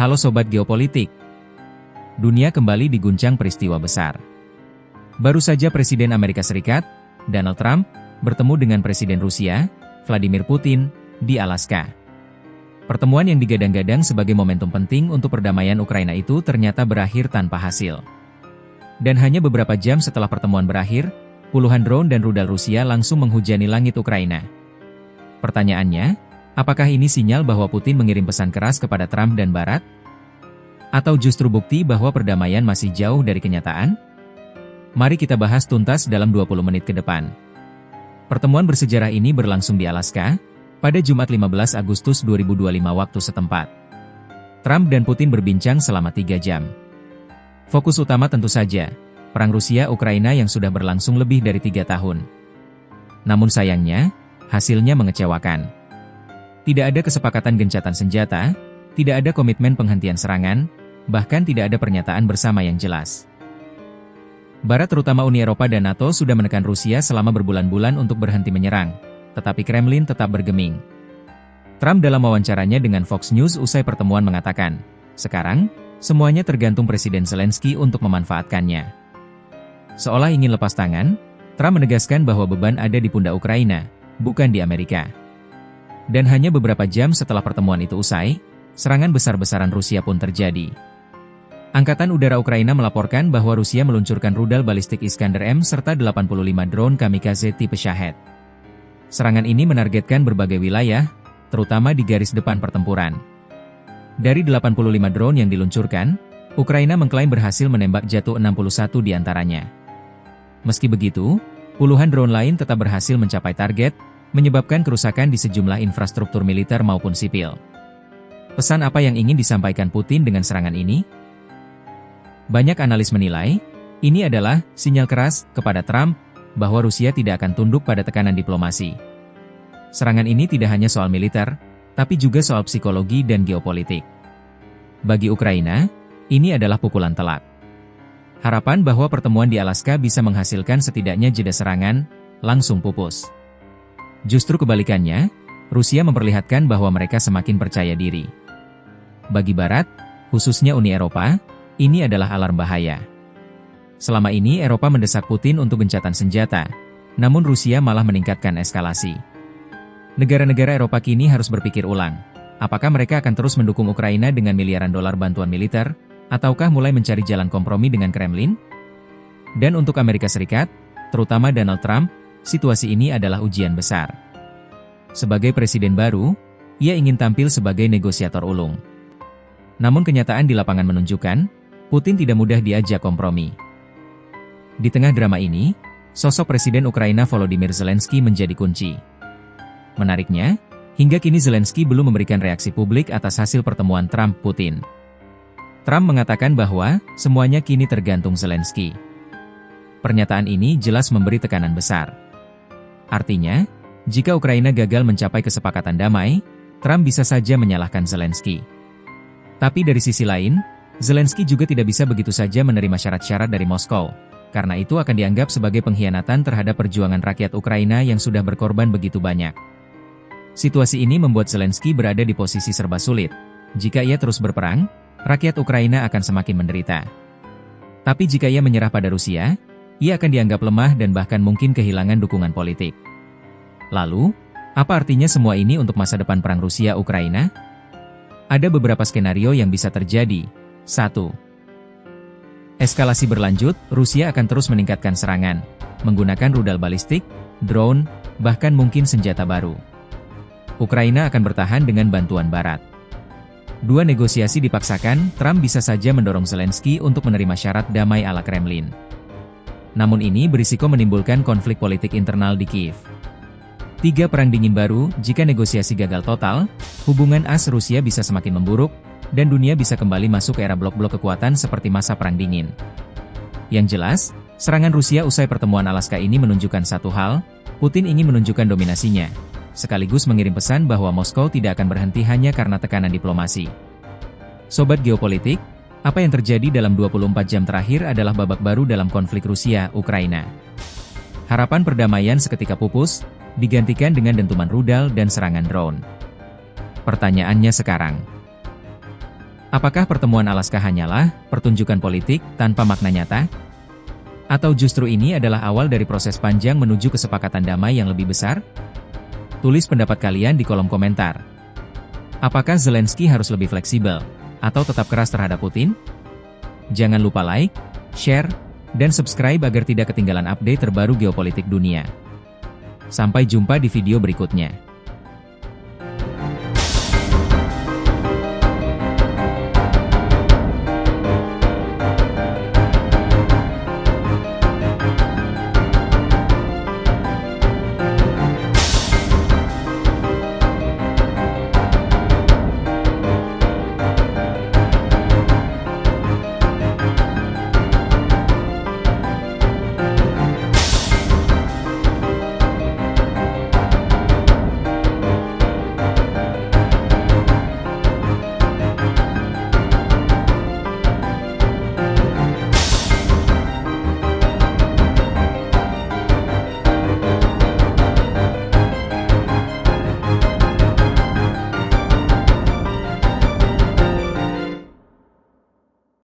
Halo Sobat Geopolitik. Dunia kembali diguncang peristiwa besar. Baru saja Presiden Amerika Serikat, Donald Trump, bertemu dengan Presiden Rusia, Vladimir Putin, di Alaska. Pertemuan yang digadang-gadang sebagai momentum penting untuk perdamaian Ukraina itu ternyata berakhir tanpa hasil. Dan hanya beberapa jam setelah pertemuan berakhir, puluhan drone dan rudal Rusia langsung menghujani langit Ukraina. Pertanyaannya, apakah ini sinyal bahwa Putin mengirim pesan keras kepada Trump dan Barat? Atau justru bukti bahwa perdamaian masih jauh dari kenyataan? Mari kita bahas tuntas dalam 20 menit ke depan. Pertemuan bersejarah ini berlangsung di Alaska, pada Jumat 15 Agustus 2025 waktu setempat. Trump dan Putin berbincang selama 3 jam. Fokus utama tentu saja, perang Rusia-Ukraina yang sudah berlangsung lebih dari 3 tahun. Namun sayangnya, hasilnya mengecewakan. Tidak ada kesepakatan gencatan senjata, tidak ada komitmen penghentian serangan, bahkan tidak ada pernyataan bersama yang jelas. Barat terutama Uni Eropa dan NATO sudah menekan Rusia selama berbulan-bulan untuk berhenti menyerang, tetapi Kremlin tetap bergeming. Trump dalam wawancaranya dengan Fox News usai pertemuan mengatakan, sekarang, semuanya tergantung Presiden Zelensky untuk memanfaatkannya. Seolah ingin lepas tangan, Trump menegaskan bahwa beban ada di pundak Ukraina, bukan di Amerika. Dan hanya beberapa jam setelah pertemuan itu usai, serangan besar-besaran Rusia pun terjadi. Angkatan Udara Ukraina melaporkan bahwa Rusia meluncurkan rudal balistik Iskander-M serta 85 drone kamikaze tipe Shahed. Serangan ini menargetkan berbagai wilayah, terutama di garis depan pertempuran. Dari 85 drone yang diluncurkan, Ukraina mengklaim berhasil menembak jatuh 61 di antaranya. Meski begitu, puluhan drone lain tetap berhasil mencapai target, menyebabkan kerusakan di sejumlah infrastruktur militer maupun sipil. Pesan apa yang ingin disampaikan Putin dengan serangan ini? Banyak analis menilai, ini adalah sinyal keras kepada Trump bahwa Rusia tidak akan tunduk pada tekanan diplomasi. Serangan ini tidak hanya soal militer, tapi juga soal psikologi dan geopolitik. Bagi Ukraina, ini adalah pukulan telak. Harapan bahwa pertemuan di Alaska bisa menghasilkan setidaknya jeda serangan, langsung pupus. Justru kebalikannya, Rusia memperlihatkan bahwa mereka semakin percaya diri. Bagi Barat, khususnya Uni Eropa, ini adalah alarm bahaya. Selama ini Eropa mendesak Putin untuk gencatan senjata, namun Rusia malah meningkatkan eskalasi. Negara-negara Eropa kini harus berpikir ulang, apakah mereka akan terus mendukung Ukraina dengan miliaran dolar bantuan militer, ataukah mulai mencari jalan kompromi dengan Kremlin? Dan untuk Amerika Serikat, terutama Donald Trump, situasi ini adalah ujian besar. Sebagai presiden baru, ia ingin tampil sebagai negosiator ulung. Namun kenyataan di lapangan menunjukkan, Putin tidak mudah diajak kompromi. Di tengah drama ini, sosok Presiden Ukraina Volodymyr Zelensky menjadi kunci. Menariknya, hingga kini Zelensky belum memberikan reaksi publik atas hasil pertemuan Trump-Putin. Trump mengatakan bahwa, semuanya kini tergantung Zelensky. Pernyataan ini jelas memberi tekanan besar. Artinya, jika Ukraina gagal mencapai kesepakatan damai, Trump bisa saja menyalahkan Zelensky. Tapi dari sisi lain, Zelensky juga tidak bisa begitu saja menerima syarat-syarat dari Moskow, karena itu akan dianggap sebagai pengkhianatan terhadap perjuangan rakyat Ukraina yang sudah berkorban begitu banyak. Situasi ini membuat Zelensky berada di posisi serba sulit. Jika ia terus berperang, rakyat Ukraina akan semakin menderita. Tapi jika ia menyerah pada Rusia, ia akan dianggap lemah dan bahkan mungkin kehilangan dukungan politik. Lalu, apa artinya semua ini untuk masa depan perang Rusia-Ukraina? Ada beberapa skenario yang bisa terjadi. 1. Eskalasi berlanjut, Rusia akan terus meningkatkan serangan, menggunakan rudal balistik, drone, bahkan mungkin senjata baru. Ukraina akan bertahan dengan bantuan Barat. 2. Negosiasi dipaksakan, Trump bisa saja mendorong Zelensky untuk menerima syarat damai ala Kremlin. Namun ini berisiko menimbulkan konflik politik internal di Kiev. 3. Perang dingin baru, jika negosiasi gagal total, hubungan AS-Rusia bisa semakin memburuk, dan dunia bisa kembali masuk ke era blok-blok kekuatan seperti masa Perang Dingin. Yang jelas, serangan Rusia usai pertemuan Alaska ini menunjukkan satu hal, Putin ingin menunjukkan dominasinya, sekaligus mengirim pesan bahwa Moskow tidak akan berhenti hanya karena tekanan diplomasi. Sobat Geopolitik, apa yang terjadi dalam 24 jam terakhir adalah babak baru dalam konflik Rusia-Ukraina. Harapan perdamaian seketika pupus, digantikan dengan dentuman rudal dan serangan drone. Pertanyaannya sekarang, Apakah pertemuan Alaska hanyalah pertunjukan politik tanpa makna nyata? Atau justru ini adalah awal dari proses panjang menuju kesepakatan damai yang lebih besar? Tulis pendapat kalian di kolom komentar. Apakah Zelensky harus lebih fleksibel, atau tetap keras terhadap Putin? Jangan lupa like, share, dan subscribe agar tidak ketinggalan update terbaru geopolitik dunia. Sampai jumpa di video berikutnya.